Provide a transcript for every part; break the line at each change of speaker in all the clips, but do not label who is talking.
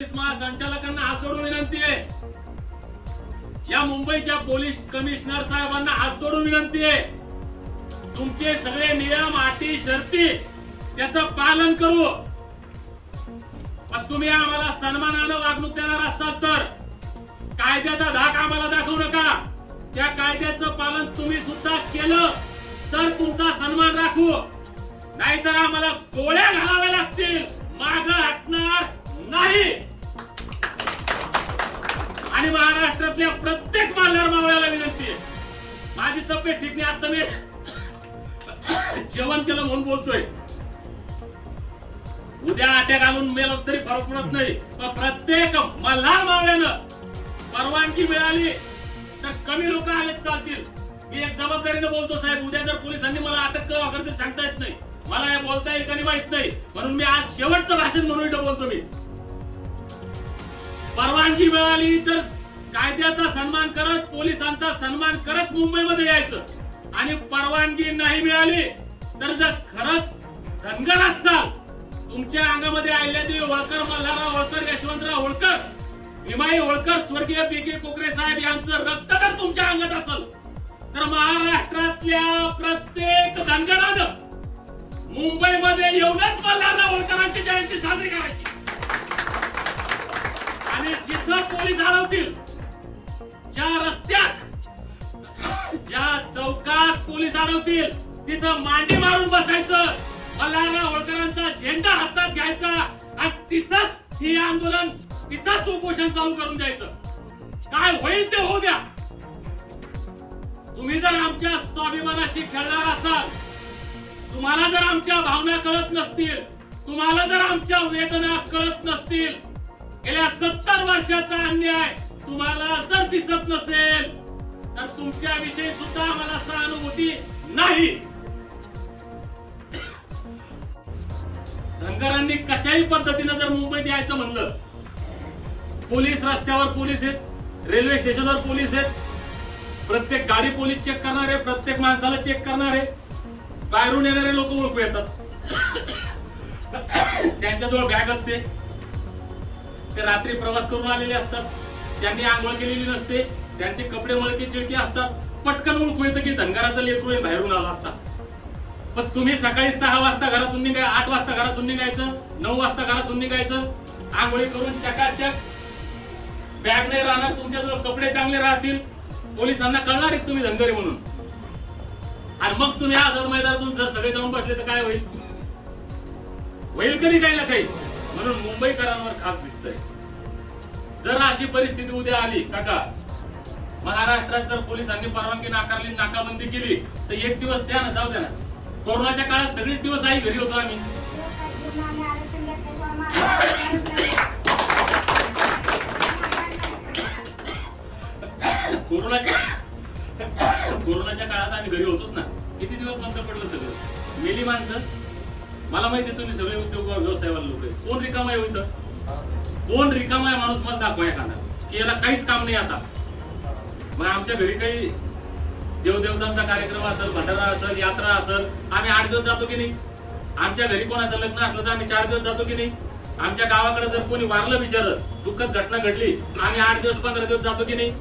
महासंचालकांना हात जोडून विनंती आहे, या मुंबईच्या पोलीस कमिशनर साहेबांना हात जोडून विनंती आहे, तुमचे सगळे नियम अटी शर्ती त्याचं पालन करू। पण तुम्ही आम्हाला सन्मानानं वागणूक देणार असाल तर कायद्याचा धाक आम्हाला दाखवू नका। त्या कायद्याचं पालन तुम्ही सुद्धा केलं तर तुमचा सन्मान राखू, नाहीतर आम्हाला गोळ्या घालाव्या लागतील, मागे हटणार नाही। आणि महाराष्ट्रातल्या प्रत्येक मल्हार मावळ्याला विनंती आहे, माझी तब्येत ठीक नाही, आता मी जेवण केलं म्हणून बोलतोय, उद्या आट्या घालून मेल तरी फरक पडत नाही। पण प्रत्येक मल्हार मावळ्यानं परवानगी मिळाली तर कमी लोक आले चालतील। मी एक जबाबदारीने बोलतो साहेब, उद्या जर पोलिसांनी मला अटक केव्हा करते सांगता येत नाही, मला हे बोलता येईल का नाही माहित नाही, म्हणून मी आज शेवटचं भाषण म्हणून इथं बोलतो। मी परवानगी मिळाली तर कायद्याचा सन्मान करत, पोलिसांचा सन्मान करत मुंबईमध्ये यायचं, आणि परवानगी नाही मिळाली तर जर खरंच धनगर असाल, तुमच्या अंगामध्ये अहिल्यादेवी होळकर, मल्हारराव होळकर, यशवंतराव होळकर, भीमाई होळकर, स्वर्गीय पी.के. कोकरे साहेब यांचं रक्त जर तुमच्या अंगात असेल तर महाराष्ट्रातल्या प्रत्येक धनगरानं मुंबईमध्ये येऊनच मल्हारराव होळकरांची जयंती साजरी करायची। आणि जिथं पोलीस अडवतील, ज्या रस्त्यात, ज्या चौकात पोलीस अडवतील तिथं मांडी मारून बसायचं, मल्हारराव होळकरांचा झेंडा हातात घ्यायचा आणि तिथंच ही आंदोलन, तिथंच उपोषण चालू करून द्यायचं। काय होईल ते होऊ द्या। तुम्ही जर आमच्या स्वाभिमानाशी खेळणार असाल, तुम्हाला जर आमच्या भावना कळत नसतील, तुम्हाला जर आमच्या वेदना कळत नसतील, गेल्या 70 वर्षाचा अन्याय तुम्हाला जर दिसत नसेल तर तुमच्या विषयी सुद्धा आम्हाला सहानुभूती नाही। धनगरांनी कशाही पद्धतीने जर मुंबईत यायचं म्हणलं, पोलीस रस्त्यावर पोलीस आहेत, रेल्वे स्टेशनवर पोलीस आहेत, प्रत्येक गाडी पोलीस चेक करणारे, प्रत्येक माणसाला चेक करणारे, बाहेरून येणारे लोक ओळखू येतात, त्यांच्याजवळ बॅग असते, ते रात्री प्रवास करून आलेले असतात, त्यांनी आंघोळ केलेली नसते, त्यांचे कपडे मळके चिळके असतात, पटकन ओळखू येतं की धनगराचं लेकरू बाहेरून आला आता। पण तुम्ही सकाळी 6 वाजता घरातून निघायचं, 8 वाजता घरातून निघायचं, 9 वाजता घरातून निघायचं, आंघोळी करून चकाचक, बॅग नाही राहणार, तुमच्याजवळ कपडे चांगले राहतील, पोलिसांना कळणार आहे तुम्ही धनगरी म्हणून, आणि मग तुम्ही आझाद मैदानातून जर सगळे जाऊन बसले तर काय होईल? होईल कधी काही ना काही। म्हणून मुंबईकरांवर खास दिसतंय, जर अशी परिस्थिती उद्या आली काका, महाराष्ट्रात जर पोलिसांनी परवानगी नाकारली, नाकाबंदी केली तर एक दिवस द्या ना, जाऊ द्या ना। कोरोनाच्या काळात सगळेच दिवस आई घरी होतो आम्ही, कोरोनाच्या काळात आम्ही घरी होतोच ना, किती दिवस बंद पडलं सगळं, मेली माणसं। मला माहिती आहे तुम्ही सगळे उद्योग व्यवसायवाले लोक आहे, कोण रिकामा आहे इथं? कोण रिकामा आहे माणूस मला दाखवा एखादा की याला काहीच काम नाही आता। मग आमच्या घरी काही देवदेवतांचा कार्यक्रम असेल, भंडारा असेल, यात्रा असेल, आम्ही 8 दिवस जातो की नाही? आमच्या घरी कोणाचं लग्न असलं तर आम्ही 4 दिवस जातो की नाही? आमच्या गावाकडे जर कोणी वारलं, विचारलं, दुःखद घटना घडली, आम्ही 8 दिवस 15 दिवस जातो की नाही?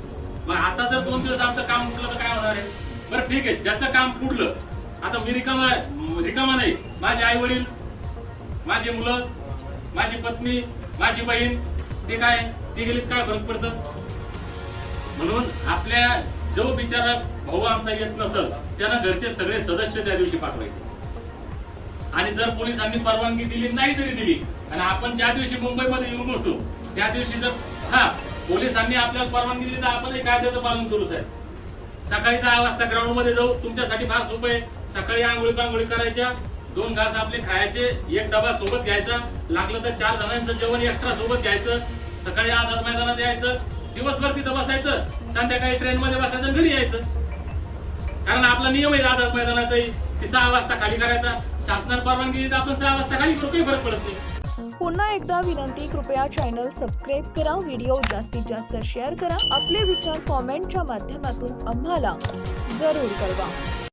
मग आता जर 2 दिवस आमचं काम पुढलं तर काय होणार आहे? बरं ठीक आहे, ज्याचं काम पुढलं, आता मी रिकामा नाही, माझे आई वडील, माझी मुलं, माझी पत्नी, माझी बहीण, ते काय, ते गेलीत काय फरक पडतं? म्हणून आपल्या जो बिचारा भाऊ आमचा येत नसल त्यांना घरचे सगळे सदस्य त्या दिवशी पाठवायचे, आणि जर पोलिसांनी परवानगी दिली नाही जरी दिली, आणि आपण ज्या दिवशी मुंबईमध्ये येऊन होतो त्या दिवशी जर पोलिसांनी आपल्याला परवानगी दिली तर आपण कायद्याचं पालन करू साहेब। सकाळी 10 वाजता ग्राउंड मध्ये जाऊ, तुमच्यासाठी फार सोपं आहे, सकाळी आंघोळी पांघोळी करायच्या, 2 घास आपले खायचे, 1 डबा सोबत घ्यायचा, लागलं तर 4 जणांचं जेवण एक्स्ट्रा सोबत घ्यायचं, सकाळी आझाद मैदानात यायचं, दिवसभर तिथं बसायचं, संध्याकाळी ट्रेन मध्ये बसायचं, घरी यायचं। कारण आपला नियम आहे आझाद मैदानाचाही की 6 वाजता खाली करायचा, शासनाने परवानगी दिली तर आपण 6 वाजता खाली करू, काही फरक पडत नाही।
पुन्हा एकदा विनंती, कृपया चॅनल सबस्क्राईब करा, व्हिडिओ जास्तीत जास्त शेअर करा, आपले विचार कॉमेंटच्या माध्यमातून आम्हाला जरूर कळवा।